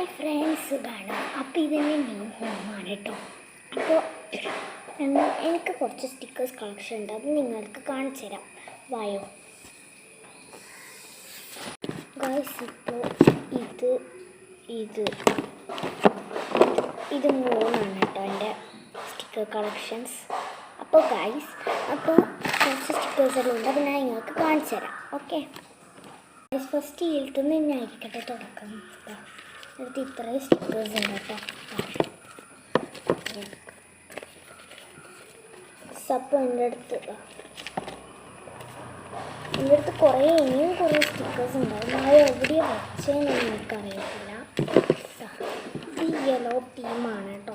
Hi friends, സുഖമാണ്. അപ്പോൾ ഇതിൻ്റെ ന്യൂ ഹോമാണ് കേട്ടോ. അപ്പോൾ എനിക്ക് കുറച്ച് സ്റ്റിക്കേഴ്സ് കളക്ഷൻ ഉണ്ട്, അത് നിങ്ങൾക്ക് കാണിച്ചു തരാം. വായോ ഗൈസ്. ഇപ്പോൾ ഇത് മൂന്നാണ് കേട്ടോ എൻ്റെ സ്റ്റിക്കർ കളക്ഷൻസ്. അപ്പോൾ ഗൈസ്, അപ്പോൾ കുറച്ച് സ്റ്റിക്കേഴ്സ് എല്ലാം ഉണ്ട്, അപ്പോൾ ഞാൻ നിങ്ങൾക്ക് കാണിച്ചു തരാം. ഓക്കെ ഗൈസ്, ഫസ്റ്റ് ഇതിൽത്തുനിന്ന് തന്നെ ആയിരിക്കട്ടെ തുടക്കം. അടുത്ത് ഇത്രയും സ്റ്റിക്കേഴ്സ് ഉണ്ട് കേട്ടോ. അപ്പോൾ എൻ്റെ അടുത്ത് ഇനിയും കുറേ സ്റ്റിക്കേഴ്സ് ഉണ്ടാവും. അത് എവിടെയാണ് വെച്ചതെന്ന് എനിക്കറിയത്തില്ല. ഇത് യെല്ലോ ടീമാണ് കേട്ടോ.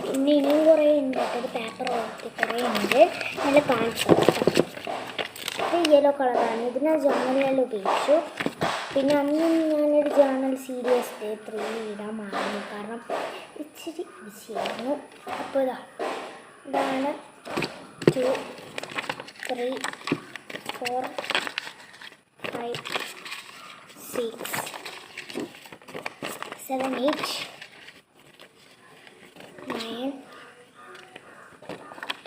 പിന്നെ ഇനിയും കുറേ ഉണ്ട് കേട്ടോ. ഒരു പേപ്പർ വളർത്തി കുറേ ഉണ്ട്, നല്ല കാണിച്ചു കേട്ടോ. ഇത് യെല്ലോ കളറാണ്. ഇതിനെ ജേർണലിൽ ഉപയോഗിച്ചു. പിന്നെ അന്ന് ഞാനൊരു ജേർണൽ സീരീസ് ഡേ 3 ഇടാൻ മാറി, കാരണം ഇച്ചിരി ബിസിയായിരുന്നു. അപ്പോൾ ഇതാണ് 2 3 4 5 6 7 8 9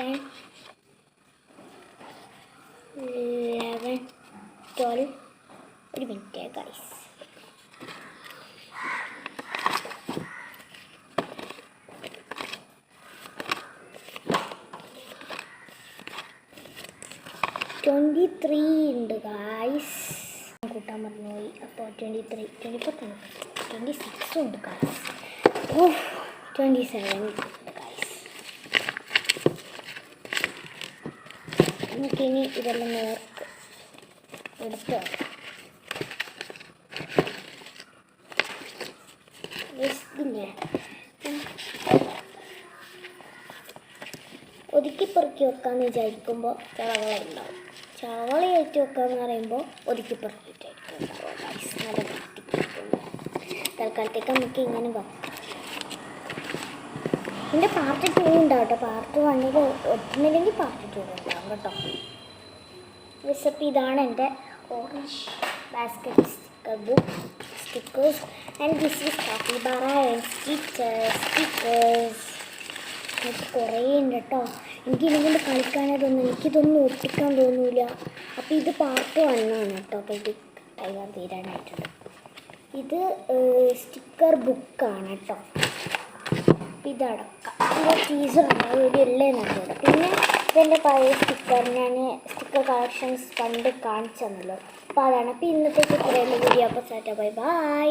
10 11 12. ഒരു മിനിറ്റ് ഗൈസ്. $23 ഉണ്ട് ഗൈസ്. കൂട്ടാൻ മറന്നുപോയി. അപ്പോൾ 23 24 26 ഉണ്ട് ഗൈസ്. 27 ഉണ്ട് ഗൈസ്. നമുക്കിനി ഇതെല്ലാം നേർക്ക് എടുത്ത് ഇതില്ലേ ഒതുക്കി പെറുക്കി വെക്കാമെന്ന് വിചാരിക്കുമ്പോൾ ചളവളയുണ്ടാവും. ചളവളയായിട്ട് വെക്കാമെന്ന് പറയുമ്പോൾ ഒതുക്കി പെറുക്കിയിട്ടായിരിക്കും ഉണ്ടാവും ഗൈസ്. നല്ല വൃത്തിക്കുണ്ട്. തൽക്കാലത്തേക്ക് നമുക്ക് ഇങ്ങനെ വെക്കാം. ഇതിൻ്റെ പാർട്ട് 2 ഉണ്ടാവും കേട്ടോ. പാർട്ട് 1 ഒറ്റുന്നില്ലെങ്കിൽ പാർട്ട് 2 ഉണ്ടാവും കേട്ടോ. അപ്പോൾ ഇതാണ് എൻ്റെ orange basket sticker book stickers, and this is capybara and stickers. ഇത് കുറേ ഉണ്ട് കേട്ടോ. എനിക്കിതുകൊണ്ട് കളിക്കാനേ തോന്നുന്നു, എനിക്കിതൊന്നും ഒട്ടിക്കാൻ തോന്നില്ല. അപ്പോൾ ഇത് പാർട്ട് 1 ആണ് കേട്ടോ. അപ്പോൾ ഇത് ടൈമർ തീരാനായിട്ടുണ്ട്. ഇത് സ്റ്റിക്കർ ബുക്കാണ് കേട്ടോ. ഇതടക്കാം. ഇത് ടീസറുണ്ട്, ഒരു എല്ലേന്നുണ്ട്. പിന്നെ ഇതെൻ്റെ പഴയ സ്റ്റിക്കർ, ഞാൻ സ്റ്റിക്കർ കളക്ഷൻസ് പണ്ട് കാണിച്ചു തന്നല്ലോ. അപ്പോൾ അതാണ്. അപ്പോൾ ഇന്നത്തേക്ക് ഇത്രയുള്ള വീഡിയോ. അപ്പോൾ ബൈ ബൈ.